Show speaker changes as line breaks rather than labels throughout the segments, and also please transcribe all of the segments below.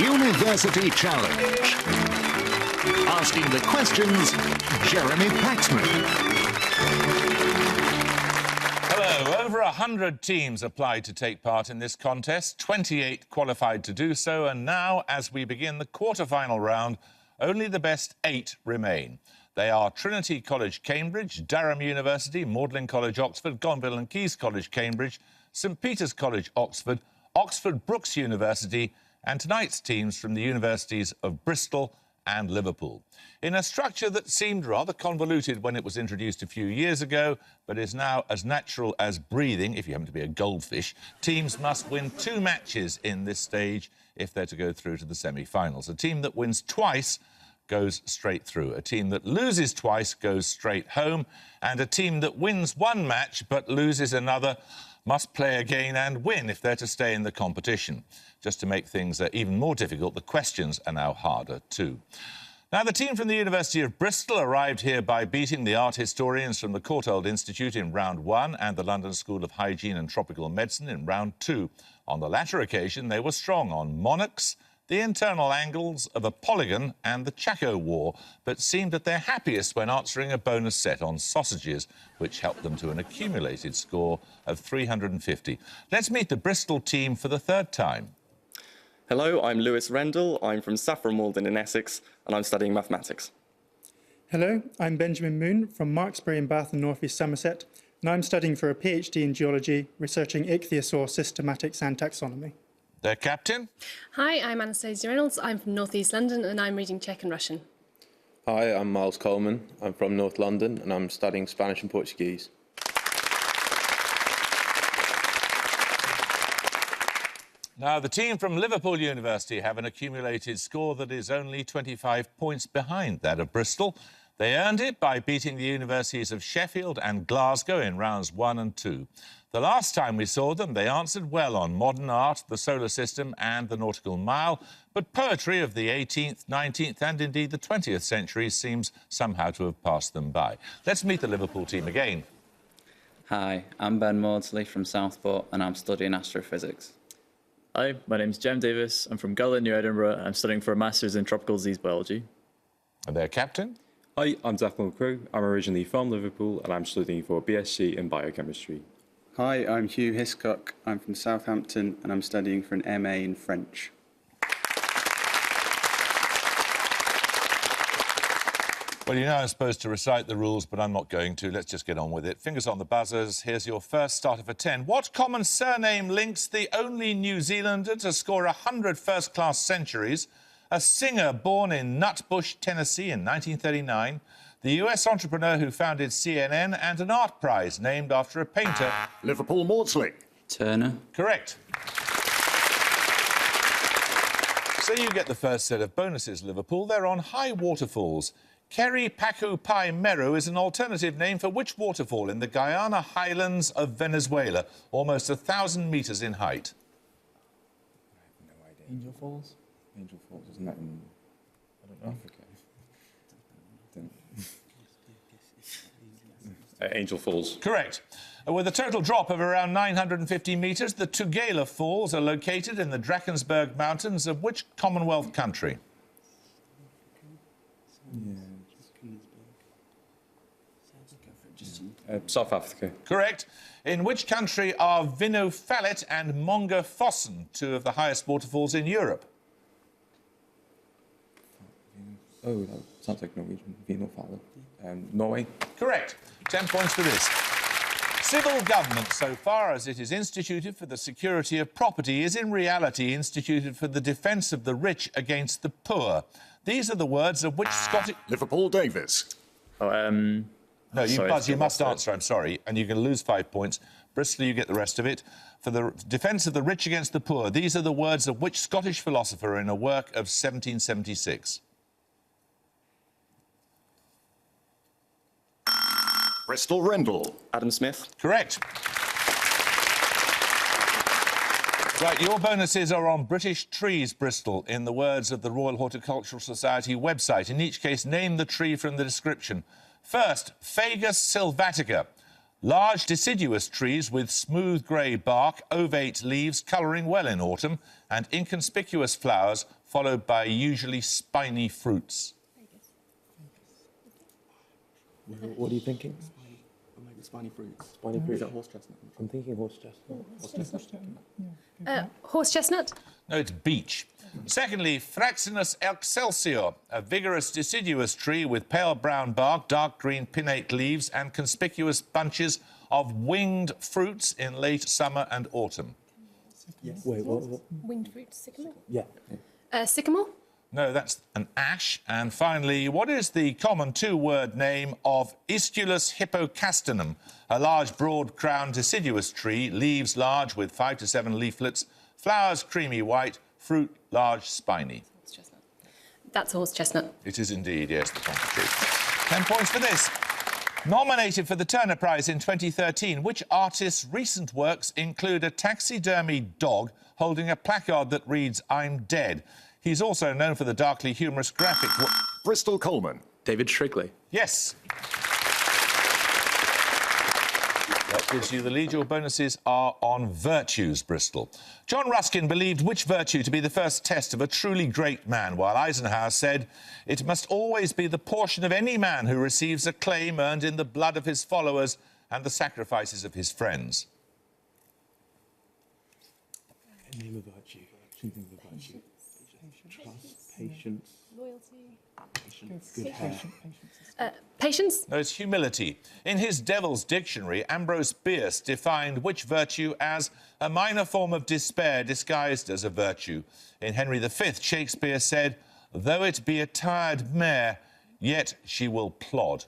University Challenge. Asking the questions, Jeremy Paxman.
Hello. Over 100 teams applied to take part in this contest, 28 qualified to do so, and now, as we begin the quarter-final round, only the best 8 remain. They are Trinity College, Cambridge, Durham University, Magdalen College, Oxford, Gonville and Caius College, Cambridge, St Peter's College, Oxford, Oxford Brookes University, and tonight's teams from the universities of Bristol and Liverpool. In a structure that seemed rather convoluted when it was introduced a few years ago, but is now as natural as breathing, if you happen to be a goldfish, teams must win 2 matches in this stage if they're to go through to the semi-finals. A team that wins twice goes straight through. A team that loses twice goes straight home. And a team that wins 1 match but loses another must play again and win if they're to stay in the competition. Just to make things even more difficult, the questions are now harder too. Now, the team from the University of Bristol arrived here by beating the art historians from the Courtauld Institute in round 1 and the London School of Hygiene and Tropical Medicine in round 2. On the latter occasion, they were strong on monarchs, the internal angles of a polygon and the Chaco War, but seemed at their happiest when answering a bonus set on sausages, which helped them to an accumulated score of 350. Let's meet the Bristol team for the 3rd time.
Hello, I'm Lewis Rendell. I'm from Saffron Walden in Essex, and I'm studying mathematics.
Hello, I'm Benjamin Moon from Marksbury in Bath and North East Somerset, and I'm studying for a PhD in geology, researching ichthyosaur systematics and taxonomy.
Their captain?
Hi, I'm Anastasia Reynolds. I'm from North East London and I'm reading Czech and Russian.
Hi, I'm Miles Coleman. I'm from North London and I'm studying Spanish and Portuguese.
Now, the team from Liverpool University have an accumulated score that is only 25 points behind that of Bristol. They earned it by beating the universities of Sheffield and Glasgow in rounds 1 and 2. The last time we saw them, they answered well on modern art, the solar system and the nautical mile, but poetry of the 18th, 19th and indeed the 20th centuries seems somehow to have passed them by. Let's meet the Liverpool team again.
Hi, I'm Ben Maudsley from Southport and I'm studying astrophysics.
Hi, my name's Jem Davis. I'm from Gullin, near Edinburgh. I'm studying for a Masters in Tropical Disease Biology.
And their captain?
Hi, I'm Declan Crowe. I'm originally from Liverpool and I'm studying for a BSc in Biochemistry.
Hi, I'm Hugh Hiscock. I'm from Southampton and I'm studying for an MA in French.
Well, you know I'm supposed to recite the rules, but I'm not going to. Let's just get on with it. Fingers on the buzzers. Here's your first starter for 10. What common surname links the only New Zealander to score 100 first-class centuries, a singer born in Nutbush, Tennessee in 1939, the US entrepreneur who founded CNN, and an art prize named after a painter?
Liverpool Maudsley.
Turner.
Correct. So you get the first set of bonuses, Liverpool. They're on high waterfalls. Keri Paku Pai Meru is an alternative name for which waterfall in the Guyana highlands of Venezuela, almost 1,000 metres in height?
I have no idea. Angel Falls? Angel Falls, isn't that in Africa? Angel Falls.
Correct. With a total drop of around 950 metres, the Tugela Falls are located in the Drakensberg Mountains of which Commonwealth country?
South Africa.
Correct. In which country are Vinno Fallet and Monga Fossen, 2 of the highest waterfalls in Europe?
Oh, that sounds like Norwegian. Vinno Fallet. Norway.
Correct. 10 points for this. Civil government, so far as it is instituted for the security of property, is in reality instituted for the defence of the rich against the poor. These are the words of which Scottish...
Liverpool Davis.
Oh,
No, you,
sorry,
Buzz, you must answer, I'm sorry, and you're going to lose 5 points. Bristol, you get the rest of it. For the defence of the rich against the poor, these are the words of which Scottish philosopher in a work of 1776?
Bristol Rendell.
Adam Smith.
Correct. Right, your bonuses are on British trees, Bristol, in the words of the Royal Horticultural Society website. In each case, name the tree from the description. First, Fagus sylvatica. Large deciduous trees with smooth grey bark, ovate leaves colouring well in autumn and inconspicuous flowers followed by usually spiny fruits?
What are you thinking?
Maybe spiny fruits.
Spiny fruit.
Is that horse chestnut?
I'm thinking horse chestnut.
Horse chestnut.
No, it's beech. Secondly, Fraxinus excelsior, a vigorous deciduous tree with pale brown bark, dark green pinnate leaves and conspicuous bunches of winged fruits in late summer and autumn.
Yes.
Wait, what?
Winged fruit. Sycamore.
Yeah.
Sycamore.
No, that's an ash. And finally, what is the common two-word name of Aestulus hippocastanum, a large, broad-crowned deciduous tree, leaves large with 5 to 7 leaflets, flowers creamy white, fruit large, spiny?
Horse chestnut. That's a horse chestnut.
It is indeed, yes, the country. 10 points for this. Nominated for the Turner Prize in 2013, which artist's recent works include a taxidermied dog holding a placard that reads, "I'm dead." He's also known for the darkly humorous graphic...
Bristol Coleman.
David Shrigley.
Yes. That gives you the lead. Your bonuses are on virtues, Bristol. John Ruskin believed which virtue to be the first test of a truly great man, while Eisenhower said it must always be the portion of any man who receives a claim earned in the blood of his followers and the sacrifices of his friends.
Name of virtue. Something of virtue. Trust, patience.
Loyalty.
Patience. Good hair.
Patience.
No, it's humility. In his Devil's Dictionary, Ambrose Bierce defined which virtue as a minor form of despair disguised as a virtue. In Henry V, Shakespeare said, "Though it be a tired mare, yet she will plod."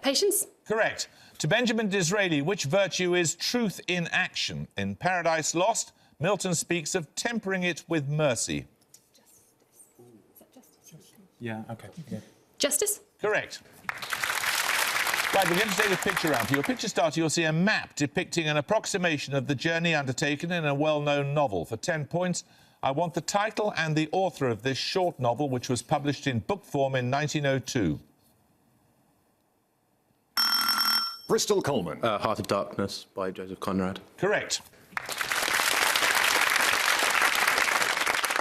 Patience.
Correct. To Benjamin Disraeli, which virtue is truth in action? In Paradise Lost, Milton speaks of tempering it with mercy.
Yeah, okay. Yeah.
Justice.
Correct. Right, we're going to take a picture round. For your picture starter, you'll see a map depicting an approximation of the journey undertaken in a well-known novel. For 10 points, I want the title and the author of this short novel, which was published in book form in 1902.
Bristol Coleman.
Heart of Darkness by Joseph Conrad.
Correct.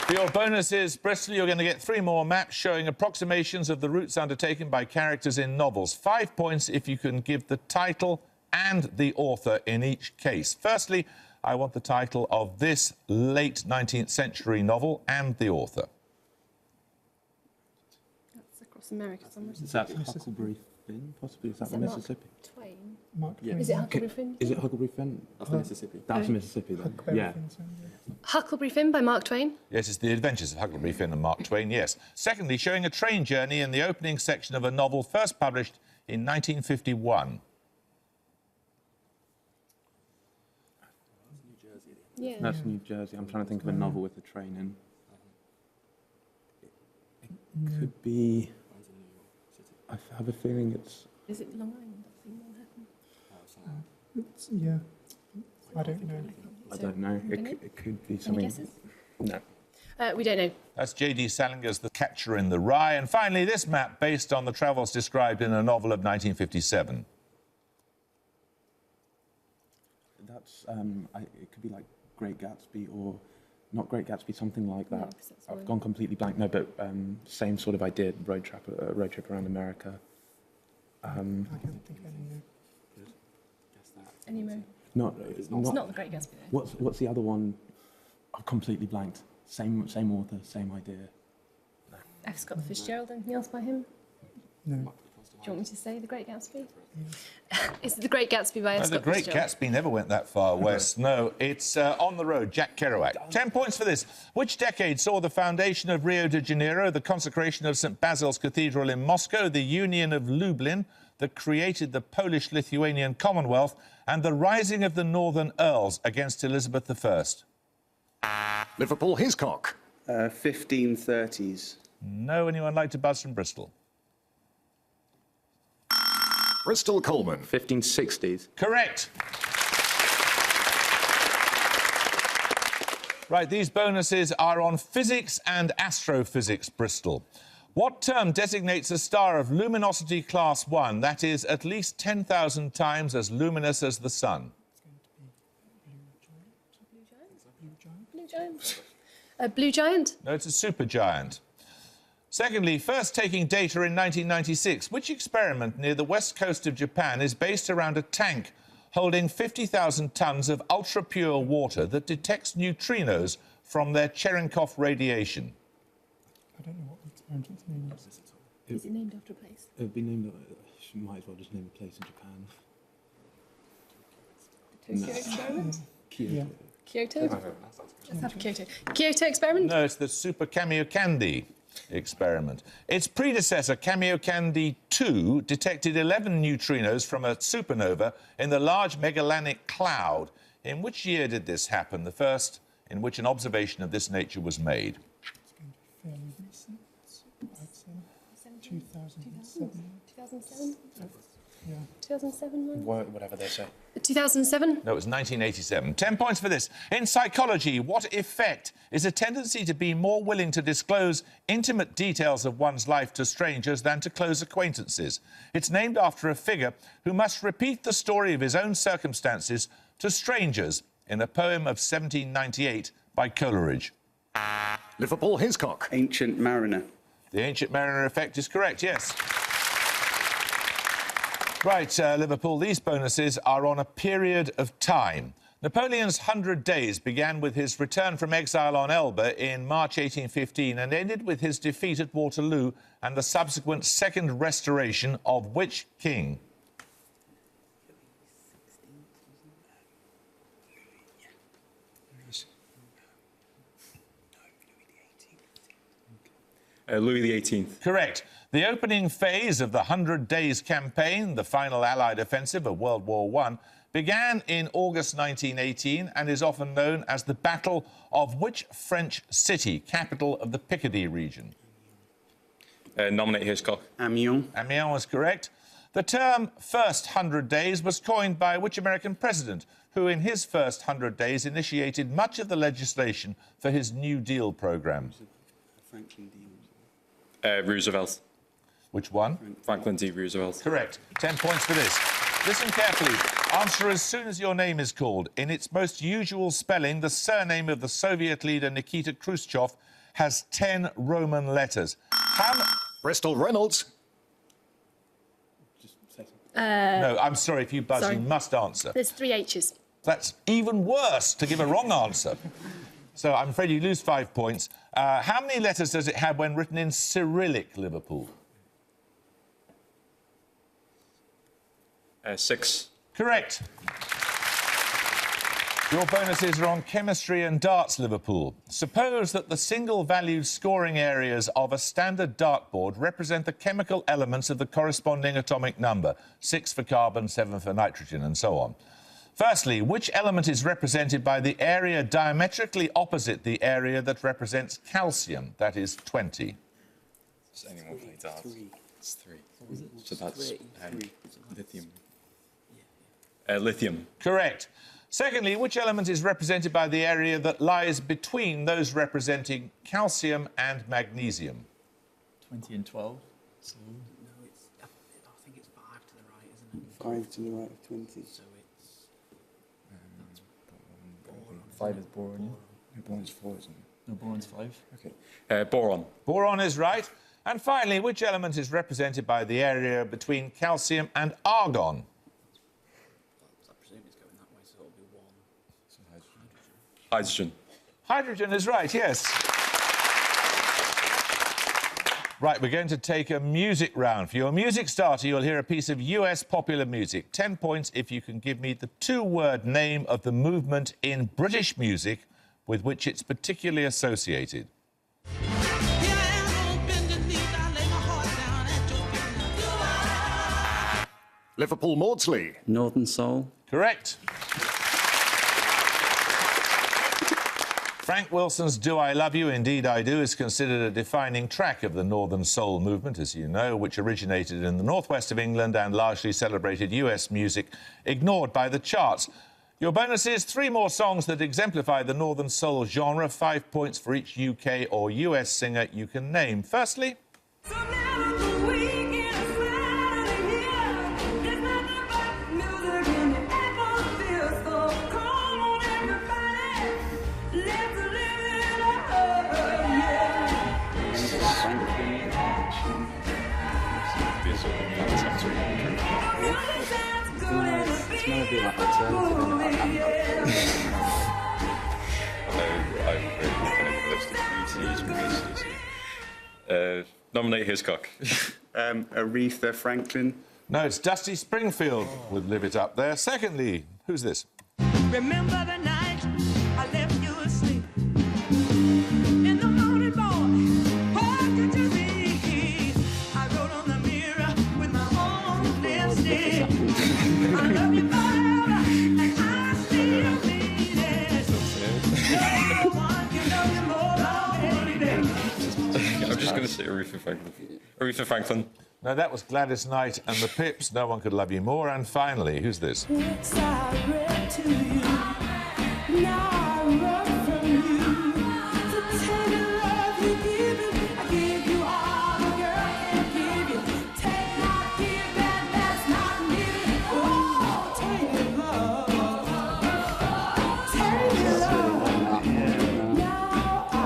For your bonuses, Bristol, you're going to get 3 more maps showing approximations of the routes undertaken by characters in novels. 5 points if you can give the title and the author in each case. Firstly, I want the title of this late 19th century novel and the author.
That's across America somewhere.
Is that Huckleberry Finn? Possibly. Is that the Mississippi?
Mark Twain.
Mark
Yeah.
Twain.
Is it Huckleberry Finn?
Is it Huckleberry Finn?
That's the Mississippi.
That's Mississippi then.
Huckleberry
Yeah.
Finn, so, yeah.
Huckleberry Finn by Mark Twain.
Yes, it's The Adventures of Huckleberry Finn and Mark Twain, yes. Secondly, showing a train journey in the opening section of a novel first published in 1951.
Yeah.
That's New Jersey. I'm trying to think of a novel with a train in. It could be... I have a feeling it's...
Is it Long Island? That's in Manhattan.
Yeah. I don't know.
I don't know. It could be something...
Any guesses?
No.
We don't know.
That's J.D. Salinger's The Catcher in the Rye. And finally, this map based on the travels described in a novel of 1957.
That's... it could be like Great Gatsby or... Not Great Gatsby, something like that.
'cause that's
I've
one.
gone completely blank. No, but same sort of idea. Road trip around America.
I can't think of any.
Any more?
Not.
It's not The Great Gatsby, though.
What's the other one? I've completely blanked. Same author, same idea.
F. Scott Fitzgerald. Anything else by him?
No.
Do you want me to say The Great Gatsby? It's The Great Gatsby by F.
No, The
Scott
Great
Fitzgerald.
Gatsby never went that far west. No, it's On the Road, Jack Kerouac. 10 points for this. Which decade saw the foundation of Rio de Janeiro, the consecration of St. Basil's Cathedral in Moscow, the Union of Lublin that created the Polish-Lithuanian Commonwealth, and the rising of the Northern Earls against Elizabeth I?
Liverpool Hiscock.
1530s.
No, anyone like to buzz from Bristol?
Bristol Coleman.
1560s.
Correct. Right, these bonuses are on physics and astrophysics, Bristol. What term designates a star of luminosity class 1, that is, at least 10,000 times as luminous as the sun?
Giant? A blue giant?
No, it's a supergiant. Secondly, first taking data in 1996, which experiment near the west coast of Japan is based around a tank holding 50,000 tons of ultra-pure water that detects neutrinos from their Cherenkov radiation?
I don't know what the experiment's name is.
Is it named after a place?
It would be named. Might as well just name a place in Japan.
The Tokyo experiment?
Kyoto.
Yeah.
Kyoto? Let's have Kyoto. Kyoto experiment?
No, it's the Super Kamiokande experiment. Its predecessor, Kamiokande 2, detected 11 neutrinos from a supernova in the Large Magellanic Cloud. In which year did this happen? The first in which an observation of this nature was made?
It's going to be fairly recent, I'd say. 2007.
2007?
Yeah.
2007?
Whatever they say.
2007?
No, it was 1987. 10 points for this. In psychology, what effect is a tendency to be more willing to disclose intimate details of one's life to strangers than to close acquaintances? It's named after a figure who must repeat the story of his own circumstances to strangers in a poem of 1798 by Coleridge.
Liverpool Hiscock.
Ancient Mariner.
The Ancient Mariner effect is correct, yes. Right, Liverpool, these bonuses are on a period of time. Napoleon's 100 days began with his return from exile on Elba in March 1815 and ended with his defeat at Waterloo and the subsequent second restoration of which king?
Louis XVIII.
Correct. The opening phase of the 100 Days campaign, the final Allied offensive of World War I, began in August 1918 and is often known as the Battle of which French city, capital of the Picardy region?
Nominate Hitchcock.
Amiens.
Amiens was correct. The term First 100 Days was coined by which American president, who in his first 100 days initiated much of the legislation for his New Deal programme?
Franklin D.
Roosevelt.
Which one?
Franklin D. Roosevelt.
Correct. 10 points for this. Listen carefully. Answer as soon as your name is called. In its most usual spelling, the surname of the Soviet leader Nikita Khrushchev has 10 Roman letters.
Bristol Reynolds.
Just say something.
No, I'm sorry, if you buzz,
Sorry.
you must answer.
There's 3 H's.
That's even worse, to give a wrong answer. So I'm afraid you lose 5 points. How many letters does it have when written in Cyrillic, Liverpool?
6.
Correct. Your bonuses are on chemistry and darts, Liverpool. Suppose that the single-valued scoring areas of a standard dartboard represent the chemical elements of the corresponding atomic number, 6 for carbon, 7 for nitrogen, and so on. Firstly, which element is represented by the area diametrically opposite the area that represents calcium, that is 20?
Does anyone play darts? It's 3. So that's lithium. Lithium.
Correct. Secondly, which element is represented by the area that lies between those representing calcium and magnesium?
20 and 12. So
No, it's. I think it's 5 to the right, isn't it?
5 to the right of 20.
So it's.
5 is boron.
No, boron's 4, isn't it?
No, boron's 5.
Okay. Boron.
Boron is right. And finally, which element is represented by the area between calcium and argon?
I presume it's going that way, so it'll be 1.
So hydrogen.
Hydrogen is right, yes. Right, we're going to take a music round. For your music starter, you'll hear a piece of US popular music. 10 points if you can give me the 2-word name of the movement in British music with which it's particularly associated.
Liverpool Maudsley.
Northern Soul.
Correct. Frank Wilson's Do I Love You, Indeed I Do is considered a defining track of the Northern Soul movement, as you know, which originated in the northwest of England and largely celebrated US music, ignored by the charts. Your bonus is 3 more songs that exemplify the Northern Soul genre, 5 points for each UK or US singer you can name. Firstly...
Let's
can only be like alternative.
Nominate Hiscock.
Aretha Franklin.
No, it's Dusty Springfield with Live It Up there. Secondly, who's this?
Remember the night I left you asleep. In the morning, boy, what did you see? I wrote on the mirror with my own lipstick. I love you forever, and I still mean it. No one can love you more, baby.
I'm just going to say Aretha Franklin. Aretha Franklin.
No, that was Gladys Knight and the Pips. No One Could Love You More. And finally, who's this?
Yes, I read to you. Now I run from you. The tender love you give me, I give you all the girl can give you. Take not, give that, that's not me. Oh, take your love. Take your love. Now I run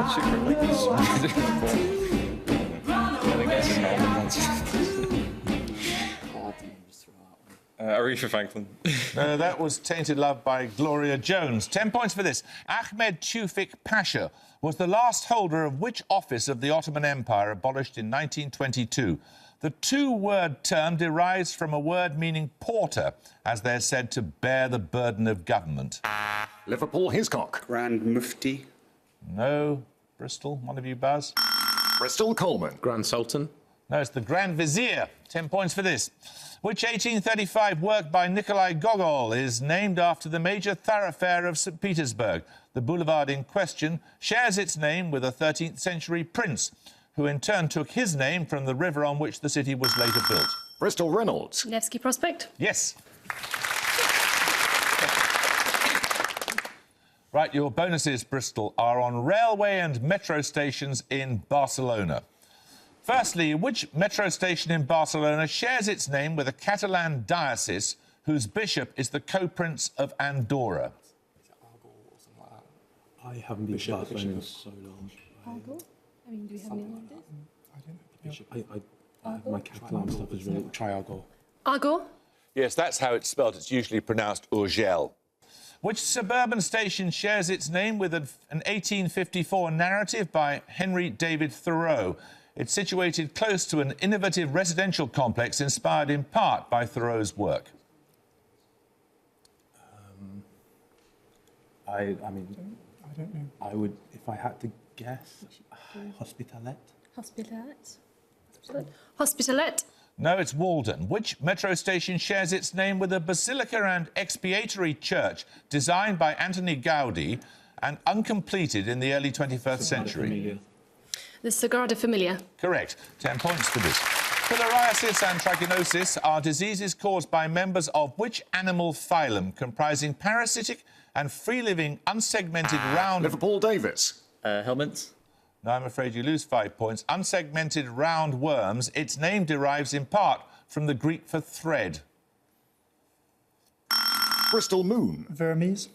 to you.
Aretha Franklin.
No, that was Tainted Love by Gloria Jones. 10 points for this. Ahmed Tewfik Pasha was the last holder of which office of the Ottoman Empire abolished in 1922? The two-word term derives from a word meaning porter, as they're said to bear the burden of government.
Liverpool Hiscock.
Grand Mufti.
No. Bristol, one of you buzz.
Bristol Coleman.
Grand Sultan.
No, it's the Grand Vizier. 10 points for this. Which 1835 work by Nikolai Gogol is named after the major thoroughfare of St. Petersburg? The boulevard in question shares its name with a 13th century prince, who in turn took his name from the river on which the city was later built.
Bristol Reynolds.
Nevsky Prospect.
Yes. Right, your bonuses, Bristol, are on railway and metro stations in Barcelona. Firstly, which metro station in Barcelona shares its name with a Catalan diocese whose bishop is the co-prince of Andorra?
I haven't been to Barcelona in so long.
Argol? I mean, do we have any ideas?
My Catalan stuff is really Triargo.
Argol?
Yes, that's how it's spelled. It's usually pronounced Urgell. Which suburban station shares its name with an 1854 narrative by Henry David Thoreau? It's situated close to an innovative residential complex inspired in part by Thoreau's work.
I mean, I don't know. I would, if I had to guess, Hospitalet.
Hospitalet?
No, it's Walden. Which metro station shares its name with a basilica and expiatory church designed by Antoni Gaudi and uncompleted in the early 21st century?
The Sagrada Familia.
Correct. 10 points for this. Filariasis and trichinosis are diseases caused by members of which animal phylum, comprising parasitic and free-living, unsegmented round...
Liverpool Davis.
Helminths.
No, I'm afraid you lose 5 points. Unsegmented round worms. Its name derives in part from the Greek for thread.
Bristol Moon.
Vermes.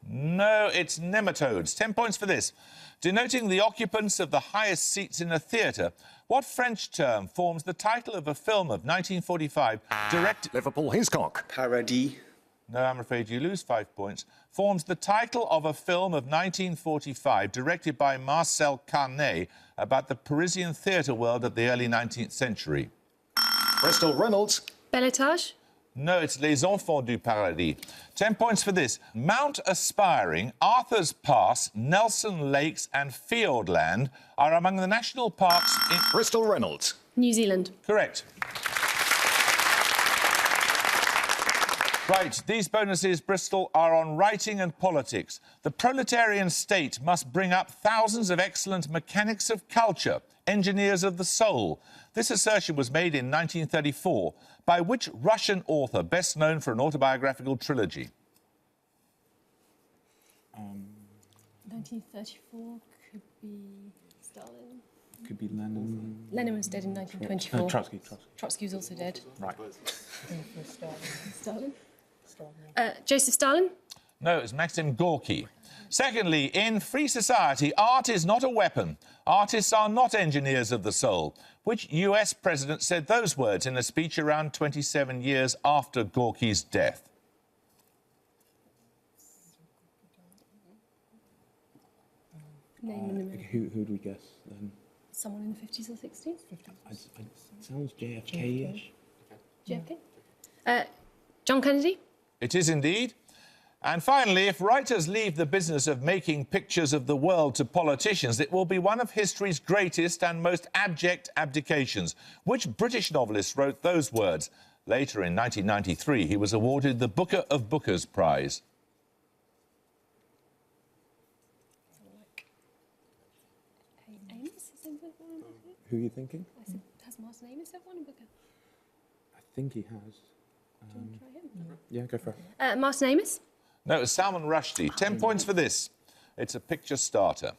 No, it's nematodes. 10 points for this. Denoting the occupants of the highest seats in a theatre, what French term forms the title of a film of 1945 directed...
Liverpool Hiscock.
Paradis.
No, I'm afraid you lose 5 points. Forms the title of a film of 1945 directed by Marcel Carnet about the Parisian theatre world of the early 19th century.
Bristol Reynolds.
Bel Etage?
No, it's Les Enfants du Paradis. 10 points for this. Mount Aspiring, Arthur's Pass, Nelson Lakes and Fiordland are among the national parks in...
Bristol Reynolds.
New Zealand.
Correct. Right, these bonuses, Bristol, are on writing and politics. The proletarian state must bring up thousands of excellent mechanics of culture, engineers of the soul. This assertion was made in 1934 by which Russian author best known for an autobiographical trilogy?
1934 could be Stalin.
Could be Lenin.
Lenin was dead in 1924.
Trotsky.
Trotsky was also dead.
Right.
Stalin? Joseph Stalin?
No, it's Maxim Gorky. Secondly, in free society, art is not a weapon. Artists are not engineers of the soul. Which US president said those words in a speech around 27 years after Gorky's death?
Name in the room.
Who do we guess then?
Someone in the 50s or 60s?
It sounds JFK-ish.
JFK? John Kennedy?
It is indeed. And finally, if writers leave the business of making pictures of the world to politicians, it will be one of history's greatest and most abject abdications. Which British novelist wrote those words? Later in 1993, he was awarded the Booker of Bookers Prize.
Who are you thinking?
I said, has Martin Amis ever won a Booker?
I think he has.
Do you want to try him?
Yeah, go for it.
Martin Amis?
No, it was Salman Rushdie. 10 points for this. It's a picture starter.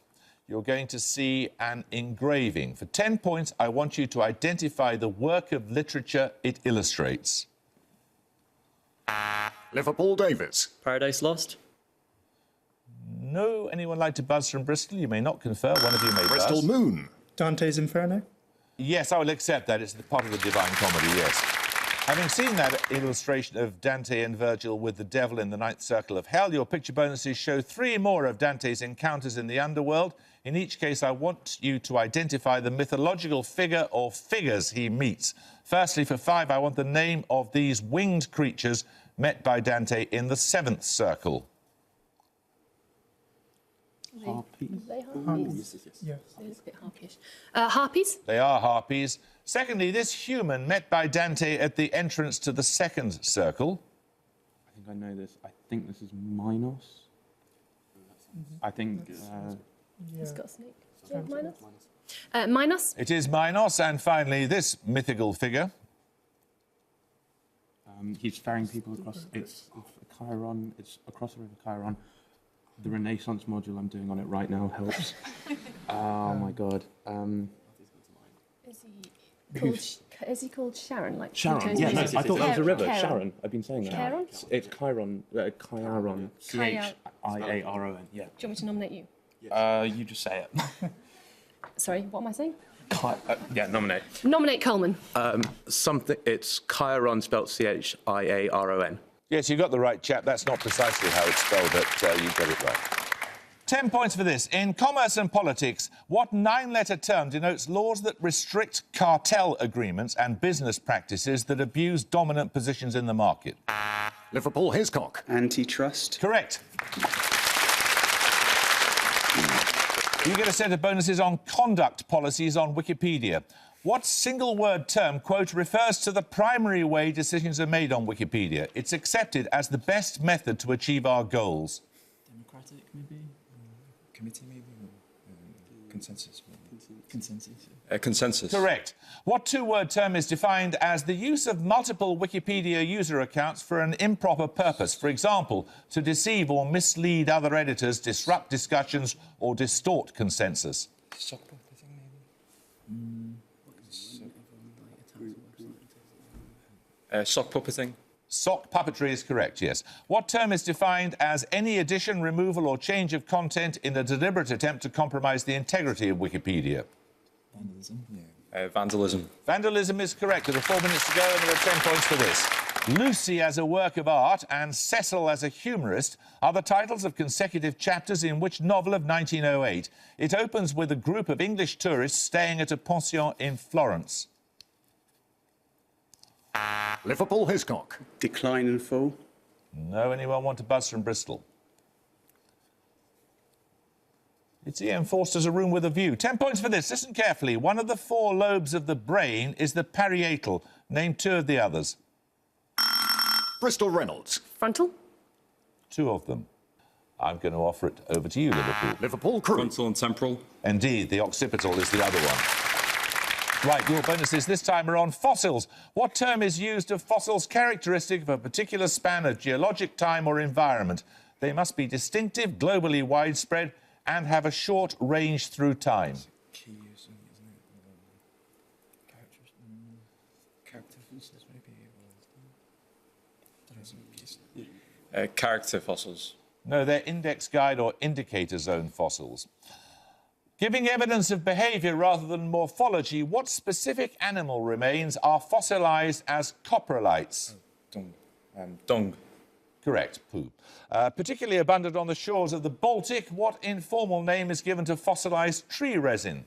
You're going to see an engraving. For 10 points, I want you to identify the work of literature it illustrates.
Liverpool Davis.
Paradise Lost.
No, anyone like to buzz from Bristol? You may not confer. One of you may
Bristol
buzz.
Moon.
Dante's Inferno.
Yes, I will accept that. It's the part of the Divine Comedy, yes. Having seen that illustration of Dante and Virgil with the devil in the ninth circle of hell, your picture bonuses show 3 more of Dante's encounters in the underworld. In each case, I want you to identify the mythological figure or figures he meets. Firstly, for 5, I want the name of these winged creatures met by Dante in the 7th circle.
Harpies?
Are they harpies?
Yes.
It's a bit harpyish. Harpies?
They are harpies. Secondly, this human met by Dante at the entrance to the 2nd circle.
I think I know this. I think this is Minos. I think...
He's got a snake. Minos? Minos?
It is Minos. And finally, this mythical figure.
he's ferrying people across. It's Chiron. It's across the river Chiron. The Renaissance module I'm doing on it right now helps. Oh my god.
Is he called Sharon? Like
Sharon. Yeah, no, I thought that was a river.
Charon.
Sharon. I've been saying that.
Charon?
It's Chiron. Chiron. C-H-I-A-R-O-N. Yeah.
Do you want me to nominate you?
You just say it.
Sorry, what am I saying?
Yeah, nominate.
Nominate Coleman.
Something. It's Chiron spelled C-H-I-A-R-O-N.
Yes, you got the right chap. That's not precisely how it's spelled, but you got it right. 10 points for this. In commerce and politics, what 9-letter term denotes laws that restrict cartel agreements and business practices that abuse dominant positions in the market?
Liverpool Hiscock.
Antitrust.
Correct. You get a set of bonuses on conduct policies on Wikipedia. What single-word term, quote, refers to the primary way decisions are made on Wikipedia? It's accepted as the best method to achieve our goals.
Democratic, maybe? Committee, maybe? Consensus, maybe? Consensus.
Consensus.
Correct. What 2-word term is defined as the use of multiple Wikipedia user accounts for an improper purpose? For example, to deceive or mislead other editors, disrupt discussions, or distort consensus.
Sock puppet, maybe?
Sock puppeting.
Sock puppetry is correct, yes. What term is defined as any addition, removal or change of content in a deliberate attempt to compromise the integrity of Wikipedia?
Vandalism, yeah.
Vandalism.
Vandalism is correct. There are 4 minutes to go and there are 10 points for this. Lucy as a work of art and Cecil as a humorist are the titles of consecutive chapters in which novel of 1908? It opens with a group of English tourists staying at a pension in Florence.
Liverpool Hiscock.
Decline and Fall.
No, anyone want to buzz from Bristol? It's Ian Forster's A Room with a View. 10 points for this. Listen carefully. One of the 4 lobes of the brain is the parietal. Name 2 of the others.
Bristol Reynolds.
Frontal?
2 of them. I'm going to offer it over to you, Liverpool.
Liverpool Crew.
Frontal and temporal.
Indeed, the occipital is the other one. Right, your bonuses this time are on fossils. What term is used of fossils characteristic of a particular span of geologic time or environment? They must be distinctive, globally widespread, and have a short range through time.
Key using, isn't it? Character fossils, maybe?
Character fossils.
No, they're index guide or indicator zone fossils. Giving evidence of behaviour rather than morphology, what specific animal remains are fossilised as coprolites?
Dung.
Dung.
Correct, poo. Particularly abundant on the shores of the Baltic, what informal name is given to fossilised tree resin?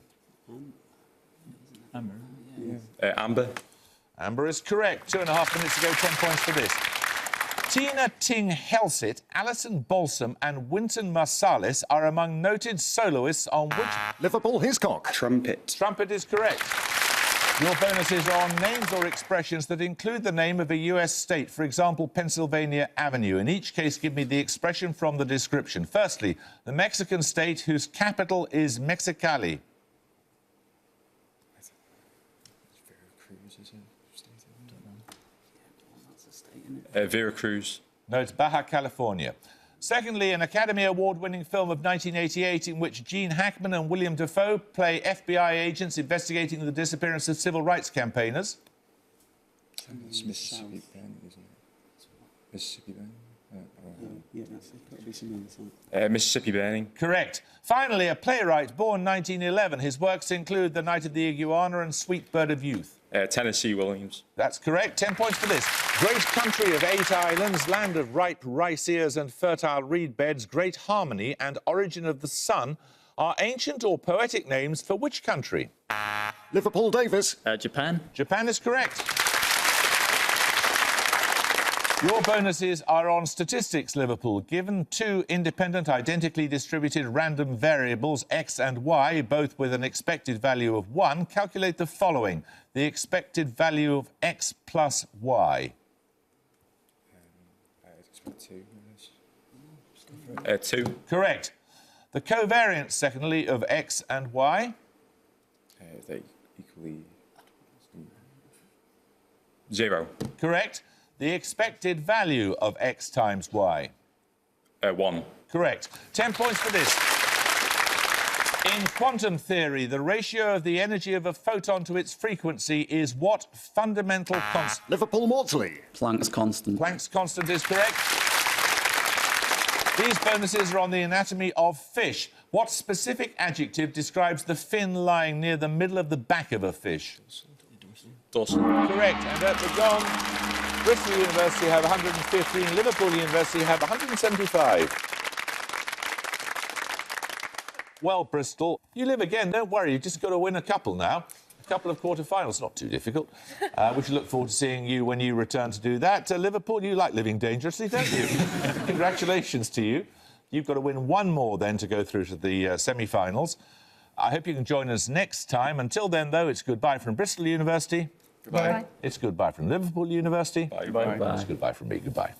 Amber.
Amber.
Amber is correct. 2.5 minutes to go, 10 points for this. Tina Ting Helseth, Alison Balsam and Wynton Marsalis are among noted soloists on which...
Liverpool Hiscock.
Trumpet.
Trumpet is correct. Your bonuses are on names or expressions that include the name of a US state, for example, Pennsylvania Avenue. In each case, give me the expression from the description. Firstly, the Mexican state whose capital is Mexicali.
Veracruz.
No, it's Baja California. Secondly, an Academy Award-winning film of 1988 in which Gene Hackman and William Dafoe play FBI agents investigating the disappearance of civil rights campaigners.
It's Mississippi Burning, isn't it? Mississippi Burning?
Yeah, that's got to be something.
Mississippi Burning.
Correct. Finally, a playwright born 1911. His works include The Night of the Iguana and Sweet Bird of Youth.
Tennessee Williams.
That's correct. 10 points for this. Great country of 8 islands, land of ripe rice ears and fertile reed beds, great harmony and origin of the sun are ancient or poetic names for which country?
Liverpool Davis.
Japan.
Japan is correct. Your bonuses are on statistics, Liverpool. Given two independent, identically distributed random variables, x and y, both with an expected value of 1, calculate the following. The expected value of x plus y.
I'd expect 2.
2.
Correct. The covariance, secondly, of x and y.
They equally...
0.
Correct. The expected value of x times y.
1.
Correct. 10 points for this. In quantum theory, the ratio of the energy of a photon to its frequency is what fundamental constant?
Liverpool Maudsley.
Planck's constant.
Planck's constant is correct. These bonuses are on the anatomy of fish. What specific adjective describes the fin lying near the middle of the back of a fish?
Dorsal.
Correct. And at the gong, Bristol University have 115, Liverpool University have 175. Well, Bristol, you live again, don't worry, you've just got to win a couple now. A couple of quarter-finals, not too difficult. We should look forward to seeing you when you return to do that. Liverpool, you like living dangerously, don't you? Congratulations to you. You've got to win one more then to go through to the semi-finals. I hope you can join us next time. Until then, though, it's goodbye from Bristol University.
Goodbye.
Bye.
It's goodbye from Liverpool University.
Bye.
Bye.
It's goodbye from me. Goodbye.